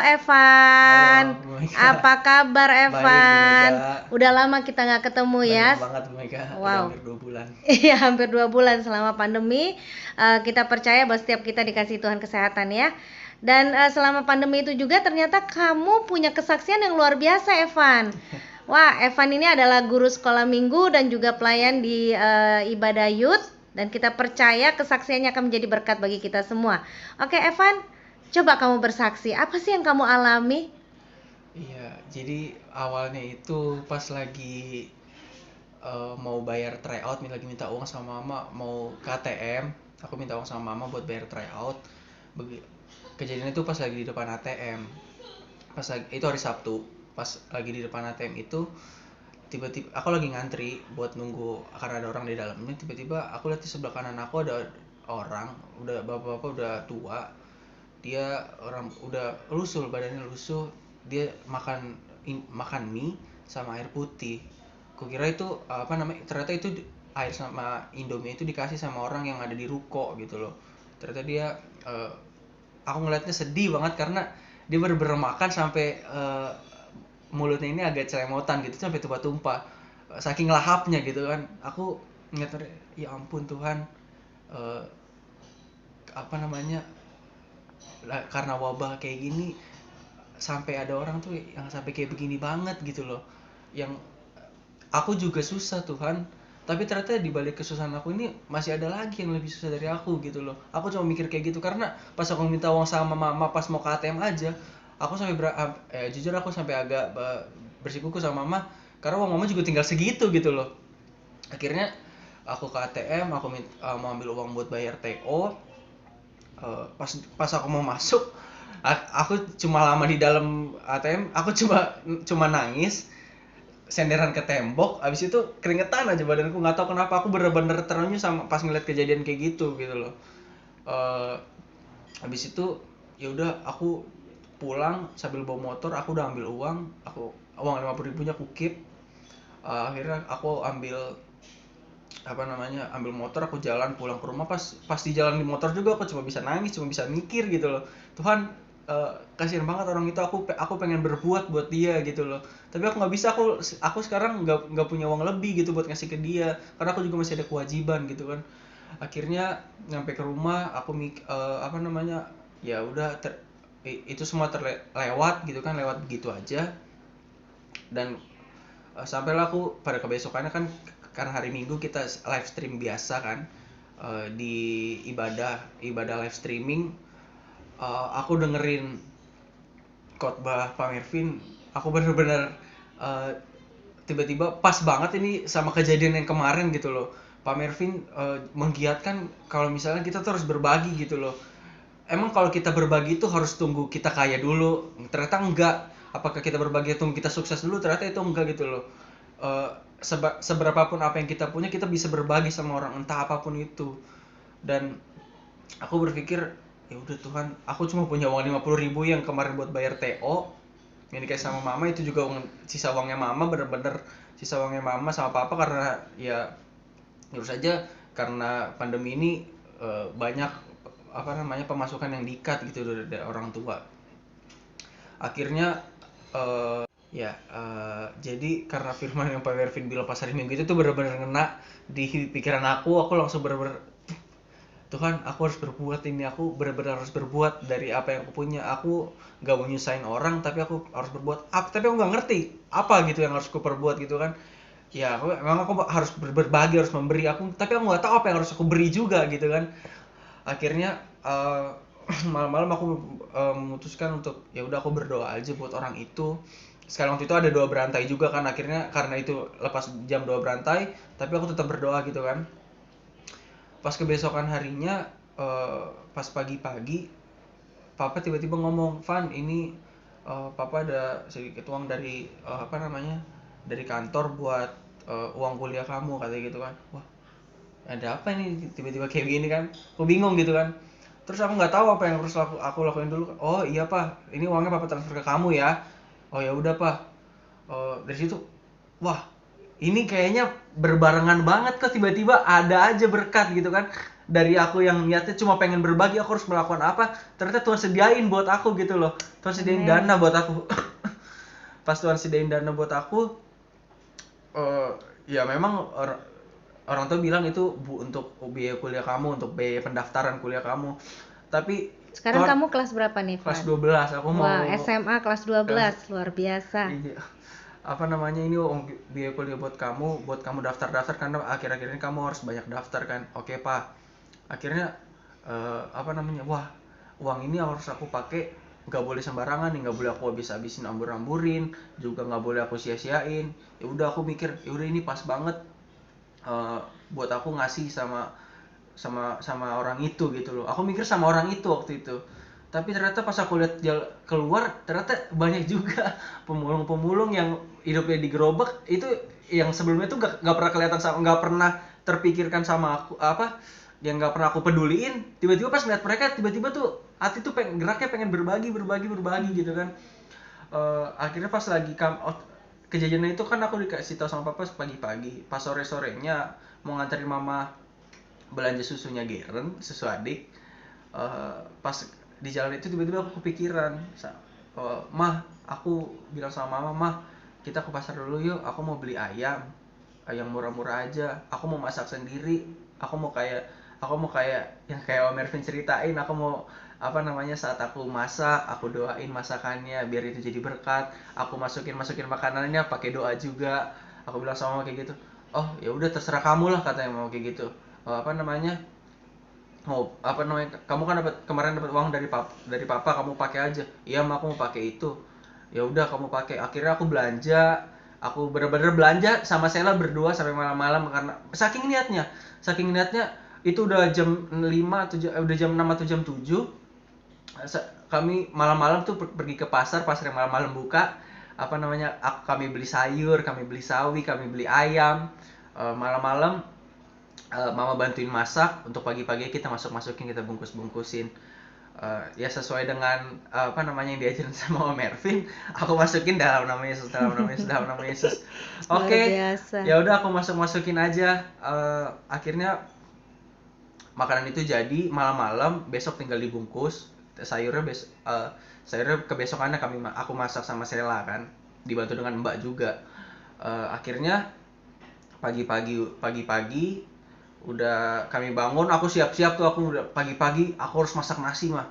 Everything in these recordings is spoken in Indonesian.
Evan. Halo Bu Mega. Apa kabar Baik Bu Evan? Mega. Udah lama kita nggak ketemu ya. Banyak banget Bu Mega. Udah Wow. hampir 2 bulan. Iya, hampir 2 bulan selama pandemi. Kita percaya bahwa setiap kita dikasih Tuhan kesehatan ya. Dan selama pandemi itu juga ternyata kamu punya kesaksian yang luar biasa, Evan. Wah, Evan ini adalah guru sekolah minggu dan juga pelayan di ibadah youth. Dan kita percaya kesaksiannya akan menjadi berkat bagi kita semua. Oke, Evan, coba kamu bersaksi. Apa sih yang kamu alami? Iya, jadi awalnya itu pas lagi mau bayar tryout, lagi minta uang sama mama, mau ke ATM. Aku minta uang sama mama buat bayar tryout. Kejadian itu pas lagi di depan ATM. Itu hari Sabtu. Pas lagi di depan ATM itu tiba-tiba aku lagi ngantri buat nunggu karena ada orang di dalamnya. Tiba-tiba aku lihat di sebelah kanan aku ada orang, udah bapak-bapak, udah tua. Dia orang udah lusuh, badannya lusuh. Dia makan mie sama air putih. Kukira itu apa namanya, ternyata itu air sama Indomie itu dikasih sama orang yang ada di ruko gitu loh. Ternyata dia aku ngeliatnya sedih banget karena dia bener-bener makan sampai mulutnya ini agak celemotan gitu sampai tumpah-tumpah, saking lahapnya gitu kan. Aku ngeliat, ya ampun Tuhan, eh, apa namanya, karena wabah kayak gini sampai ada orang tuh yang sampai kayak begini banget gitu loh. Yang aku juga susah Tuhan, tapi ternyata di balik kesusahan aku ini masih ada lagi yang lebih susah dari aku gitu loh. Aku cuma mikir kayak gitu karena pas aku minta uang sama mama pas mau ke ATM aja, aku sampai jujur aku sampai agak bersikuku sama mama karena uang mama juga tinggal segitu gitu loh. Akhirnya aku ke ATM, aku mau ambil uang buat bayar TO. Pas aku mau masuk, aku cuma lama di dalam ATM, aku cuma nangis, senderan ke tembok. Abis itu keringetan aja badanku, nggak tahu kenapa. Aku bener-bener terenyuh sama pas ngeliat kejadian kayak gitu loh. Abis itu ya udah aku pulang sambil bawa motor. Aku udah ambil uang 50.000-nya aku keep. Akhirnya aku ambil motor, aku jalan pulang ke rumah. Pas di jalan di motor juga aku cuma bisa nangis, cuma bisa mikir gitu loh. Tuhan, kasihan banget orang itu. Aku pengen berbuat buat dia gitu loh, tapi aku nggak bisa. Aku sekarang nggak punya uang lebih gitu buat ngasih ke dia karena aku juga masih ada kewajiban gitu kan. Akhirnya nyampe ke rumah aku ya udah, itu semua terlewat gitu kan, lewat begitu aja. Dan sampailah aku pada kebesokannya kan, karena hari Minggu kita live stream biasa kan, di ibadah live streaming. Aku dengerin khotbah Pak Mervin. Aku bener-bener tiba-tiba pas banget ini sama kejadian yang kemarin gitu loh. Pak Mervin menggiatkan kalau misalnya kita tuh harus berbagi gitu loh. Emang kalau kita berbagi itu harus tunggu kita kaya dulu? Ternyata enggak. Apakah kita berbagi tunggu kita sukses dulu? Ternyata itu enggak gitu loh. Seberapapun apa yang kita punya, kita bisa berbagi sama orang, entah apapun itu. Dan aku berpikir, ya udah Tuhan, aku cuma punya uang 50.000 yang kemarin buat bayar TO yang dikasih sama mama. Itu juga sisa uangnya mama, bener-bener sisa uangnya mama sama papa, karena ya terus saja karena pandemi ini banyak pemasukan yang di-cut gitu dari orang tua. Akhirnya jadi karena firman yang Pak Mervin bilang pas hari Minggu itu tuh benar-benar ngena di pikiran aku langsung benar-benar, Tuhan, aku harus berbuat ini. Aku benar-benar harus berbuat dari apa yang aku punya. Aku gak mau nyusahin orang, tapi aku harus berbuat apa, tapi aku gak ngerti apa gitu yang harus aku perbuat gitu kan. Ya memang aku harus berbagi, harus memberi. Tapi aku gak tahu apa yang harus aku beri juga gitu kan. Akhirnya malam-malam aku memutuskan untuk ya udah aku berdoa aja buat orang itu. Sekarang waktu itu ada doa berantai juga kan. Akhirnya karena itu lepas jam doa berantai, tapi aku tetap berdoa gitu kan. Pas kebesokan harinya, pas pagi-pagi, papa tiba-tiba ngomong, Van, ini papa ada sedikit uang dari dari kantor buat uang kuliah kamu, katanya gitu kan. Wah, ada apa ini tiba-tiba kayak gini kan? Aku bingung gitu kan. Terus aku nggak tahu apa yang harus aku lakuin dulu. Oh iya Pak, ini uangnya papa transfer ke kamu ya. Oh ya udah Pak. Dari situ, wah, ini kayaknya berbarengan banget kok, tiba-tiba ada aja berkat gitu kan. dari aku yang niatnya cuma pengen berbagi, aku harus melakukan apa, ternyata Tuhan sediain buat aku gitu loh. Tuhan sediain Amen. dana buat aku. Pas Tuhan sediain dana buat aku, ya memang orang tua bilang itu untuk biaya kuliah kamu, untuk biaya pendaftaran kuliah kamu. Tapi Sekarang Tuhan, kamu kelas berapa nih, kelas Van? 12 aku mau Wah, SMA kelas 12, luar biasa. iya, apa namanya, ini biaya kuliah buat kamu daftar-daftar karena akhir-akhir ini kamu harus banyak daftar kan. Oke Pak. Akhirnya apa namanya, wah uang ini harus aku pakai, nggak boleh sembarangan nih, nggak boleh aku habis-habisin, ambur-amburin, juga nggak boleh aku sia-siain. Ya udah aku mikir, ya udah ini pas banget buat aku ngasih sama orang itu gitu loh. Aku mikir sama orang itu waktu itu. Tapi ternyata pas aku lihat keluar, ternyata banyak juga pemulung-pemulung yang hidupnya di gerobak itu, yang sebelumnya tuh nggak pernah kelihatan, sama nggak pernah terpikirkan sama aku, apa yang nggak pernah aku peduliin. Tiba-tiba pas ngeliat mereka, tiba-tiba tuh hati tuh geraknya pengen berbagi gitu kan. Akhirnya pas lagi kejadian itu kan aku dikasih tahu sama papa pagi-pagi, pas sore-sorenya mau nganterin mama belanja susunya Geren, susu adik. Pas di jalan itu tiba-tiba aku kepikiran, mah, aku bilang sama mama, mah kita ke pasar dulu yuk, aku mau beli ayam murah-murah aja, aku mau masak sendiri, aku mau kayak yang kayak Om Ervin ceritain, aku mau apa namanya, saat aku masak aku doain masakannya biar itu jadi berkat, aku masukin makanannya pakai doa juga. Aku bilang sama mama kayak gitu. Oh ya udah terserah kamu lah, katanya mau kayak gitu. Apa namanya, apa namanya, kamu kan kemarin dapat uang dari papa, kamu pakai aja. Iya mah, aku mau pakai itu. Ya udah kamu pakai. Akhirnya aku belanja, aku bener-bener belanja sama Sela berdua sampai malam-malam, karena saking niatnya itu udah jam 5 atau udah jam 6 atau jam 7. Kami malam-malam tuh pergi ke pasar yang malam-malam buka. Apa namanya, kami beli sayur, kami beli sawi, kami beli ayam. Malam-malam mama bantuin masak, untuk pagi-pagi kita masukin, kita bungkusin. Ya sesuai dengan apa namanya yang diajarin sama Om Ervin, aku masukin dalam nama Yesus, dalam nama Yesus. Oke, ya udah aku masukin aja. Akhirnya makanan itu jadi, malam-malam besok tinggal dibungkus. Sayurnya kebesokannya aku masak sama Sela kan, dibantu dengan Mbak juga. Akhirnya pagi-pagi udah kami bangun, aku siap-siap tuh, aku udah pagi-pagi aku harus masak nasi mah.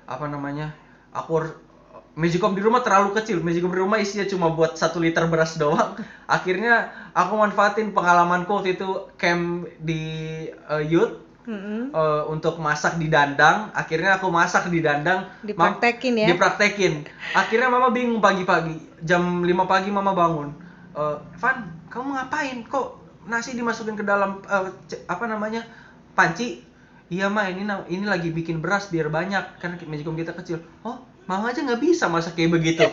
Apa namanya, aku harus, Magicom di rumah terlalu kecil, Magicom di rumah isinya cuma buat 1 liter beras doang. Akhirnya aku manfaatin pengalamanku waktu itu camp di youth, untuk masak di dandang. Akhirnya aku masak di dandang, dipraktekin. Akhirnya mama bingung, pagi-pagi jam 5 pagi mama bangun, Van, kamu ngapain kok nasi dimasukin ke dalam apa namanya, panci? Iya mah, ini lagi bikin beras biar banyak, kan Magicom kita kecil. Oh, mama aja nggak bisa masak kayak begitu.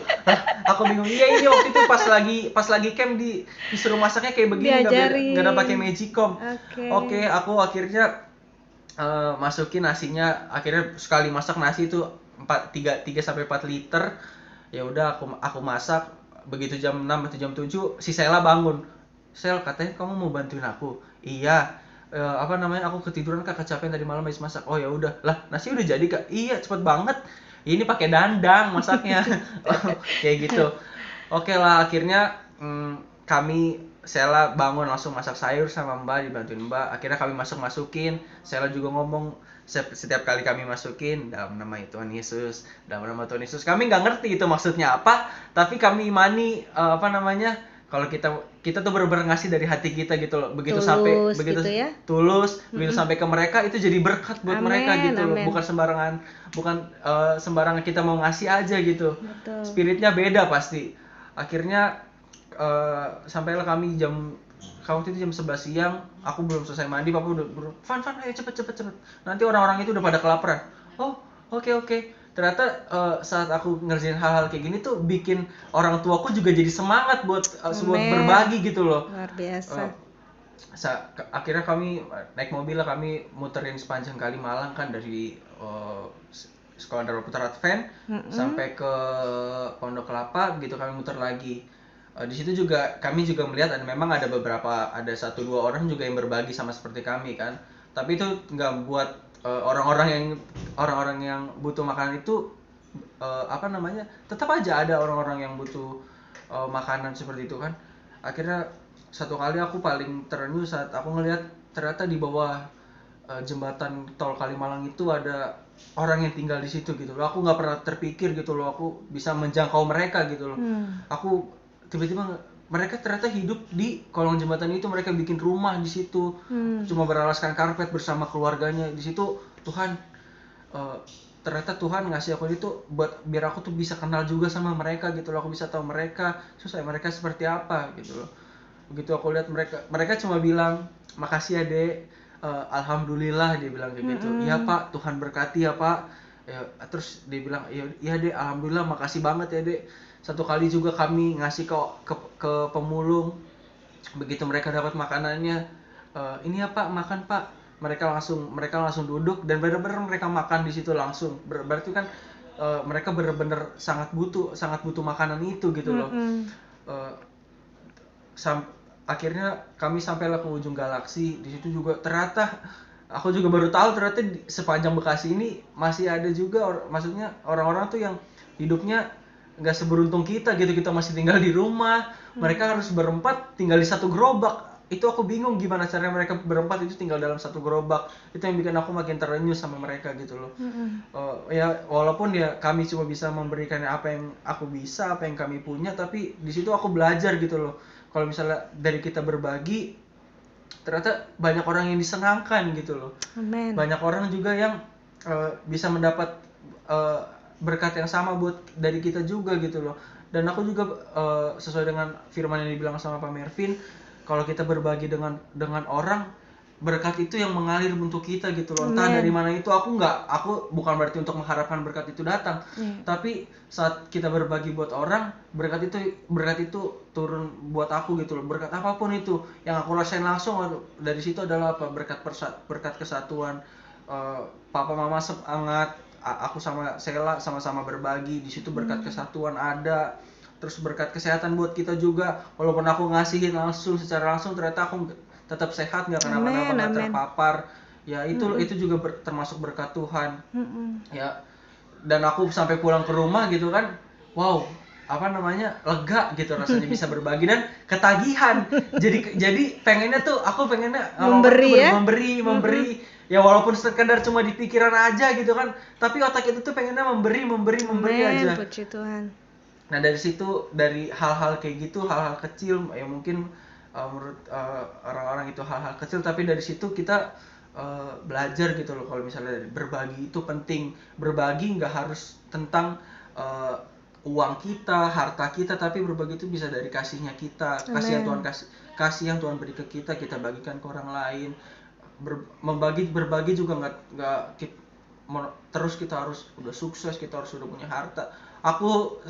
Aku bingung. Iya, ini waktu itu pas lagi camp disuruh masaknya kayak begini, nggak ada pakai Magicom. Oke, aku akhirnya masukin nasinya. Akhirnya sekali masak nasi itu 3 sampai 4 liter. Ya udah aku masak. Begitu jam 6 atau jam 7 si Sela bangun. Sel, katanya kamu mau bantuin aku? Iya. Apa namanya, aku ketiduran Kak, kecapean tadi malam habis masak. Oh ya udah. Lah, nasi udah jadi Kak? Iya, cepet banget. Ini pakai dandang masaknya. Kayak gitu. Oke lah, akhirnya Sela bangun langsung masak sayur sama Mbak, dibantuin Mbak. Akhirnya kami masukin. Sela juga ngomong, setiap kali kami masukin, dalam nama Tuhan Yesus, dalam nama Tuhan Yesus. Kami nggak ngerti itu maksudnya apa, tapi kami imani apa namanya, kalau kita tuh benar-benar ngasih dari hati kita gitu loh. Begitu tulus, sampai begitu gitu ya? Tulus, begitu sampai ke mereka itu jadi berkat buat mereka gitu loh. Bukan sembarangan kita mau ngasih aja gitu. Betul. Spiritnya beda pasti. Akhirnya sampailah kami waktu itu jam 11 siang, aku belum selesai mandi, papa udah Van, ayo cepet, nanti orang-orang itu udah pada kelaparan. Oh, oke. Ternyata saat aku ngerjain hal-hal kayak gini tuh bikin orang tuaku juga jadi semangat buat berbagi gitu loh. Luar biasa. Akhirnya kami naik mobil lah, kami muterin sepanjang Kalimalang kan, dari Sekolah Darul Putra Advent sampai ke Pondok Kelapa gitu, kami muter lagi. Di situ juga kami juga melihat memang ada 1-2 orang juga yang berbagi sama seperti kami kan. Tapi itu nggak buat orang-orang yang butuh makanan itu tetap aja ada orang-orang yang butuh makanan seperti itu kan. Akhirnya satu kali aku paling terenyuh saat aku ngelihat ternyata di bawah jembatan tol Kalimalang itu ada orang yang tinggal di situ gitu loh. Aku nggak pernah terpikir gitu loh aku bisa menjangkau mereka gitu loh. Aku tiba-tiba mereka ternyata hidup di kolong jembatan itu, mereka bikin rumah di situ, cuma beralaskan karpet bersama keluarganya di situ. Tuhan, ternyata Tuhan ngasih aku itu buat biar aku tuh bisa kenal juga sama mereka gitu loh. Aku bisa tahu mereka susah mereka seperti apa gitu loh. Begitu aku lihat mereka cuma bilang makasih ya dek, alhamdulillah dia bilang kayak gitu. Iya pak, Tuhan berkati ya pak. Ya, terus dia bilang iya dek, alhamdulillah makasih banget ya dek. Satu kali juga kami ngasih ke pemulung, begitu mereka dapat makanannya, ini ya pak makan pak, mereka langsung duduk dan benar-benar mereka makan di situ langsung. Berarti kan mereka benar-benar sangat butuh makanan itu gitu loh. Akhirnya kami sampailah ke ujung galaksi. Di situ juga ternyata aku juga baru tahu ternyata di sepanjang Bekasi ini masih ada juga maksudnya orang-orang tuh yang hidupnya nggak seberuntung kita gitu. Kita masih tinggal di rumah, mereka harus berempat tinggal di satu gerobak. Itu aku bingung gimana caranya mereka berempat itu tinggal dalam satu gerobak. Itu yang bikin aku makin terenyuh sama mereka gitu loh. Ya walaupun ya kami cuma bisa memberikan apa yang aku bisa, apa yang kami punya, tapi di situ aku belajar gitu loh. Kalau misalnya dari kita berbagi, ternyata banyak orang yang disenangkan gitu loh. Amen. Banyak orang juga yang bisa mendapat berkat yang sama buat dari kita juga gitu loh. Dan aku juga sesuai dengan firman yang dibilang sama Pak Mervin, kalau kita berbagi dengan orang, berkat itu yang mengalir untuk kita gitu loh. Entah dari mana itu, aku bukan berarti untuk mengharapkan berkat itu datang, tapi saat kita berbagi buat orang, berkat itu turun buat aku gitu loh. Berkat apapun itu yang aku rasain langsung dari situ adalah apa? Berkat kesatuan. Papa mama semangat, aku sama Sela sama-sama berbagi di situ, berkat kesatuan ada. Terus berkat kesehatan buat kita juga, walaupun aku ngasihin secara langsung ternyata aku tetap sehat, nggak kenapa-napa, nggak terpapar ya. Itu juga termasuk berkat Tuhan. Ya, dan aku sampai pulang ke rumah gitu kan, wow, lega gitu rasanya bisa berbagi dan ketagihan. jadi aku pengennya memberi ya, walaupun sekedar cuma di pikiran aja gitu kan, tapi otak itu tuh pengennya memberi aja. Puji Tuhan. Nah dari situ, dari hal-hal kayak gitu, hal-hal kecil ya mungkin menurut orang-orang itu hal-hal kecil, tapi dari situ kita belajar gitu loh. Kalau misalnya berbagi itu penting. Berbagi nggak harus tentang uang kita, harta kita, tapi berbagi itu bisa dari kasihnya kita. Kasih yang Tuhan beri ke kita bagikan ke orang lain. Berbagi juga nggak terus kita harus udah sukses, kita harus udah punya harta. Aku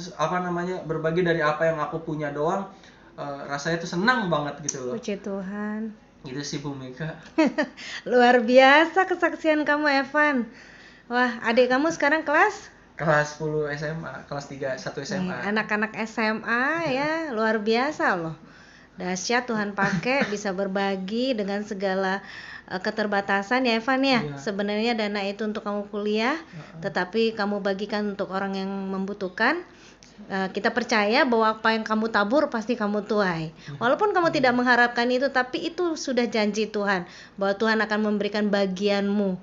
berbagi dari apa yang aku punya doang, rasanya tuh senang banget gitu loh. Puji Tuhan. Gitu sih Bu Mega. Luar biasa kesaksian kamu Evan. Wah, adik kamu sekarang kelas 10 SMA, kelas 1 SMA. Anak-anak SMA ya, luar biasa loh. Dahsyat Tuhan pakai bisa berbagi dengan segala keterbatasan ya Evan ya. Sebenarnya dana itu untuk kamu kuliah, tetapi kamu bagikan untuk orang yang membutuhkan. Kita percaya bahwa apa yang kamu tabur pasti kamu tuai. Walaupun kamu tidak mengharapkan itu, tapi itu sudah janji Tuhan bahwa Tuhan akan memberikan bagianmu.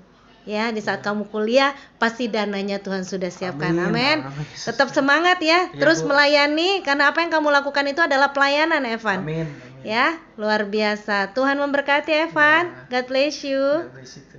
Ya, di saat kamu kuliah pasti dananya Tuhan sudah siapkan. Amin. Tetap semangat ya, terus melayani, karena apa yang kamu lakukan itu adalah pelayanan Evan. Amin. Ya, luar biasa. Tuhan memberkati Evan. God bless you. God bless you.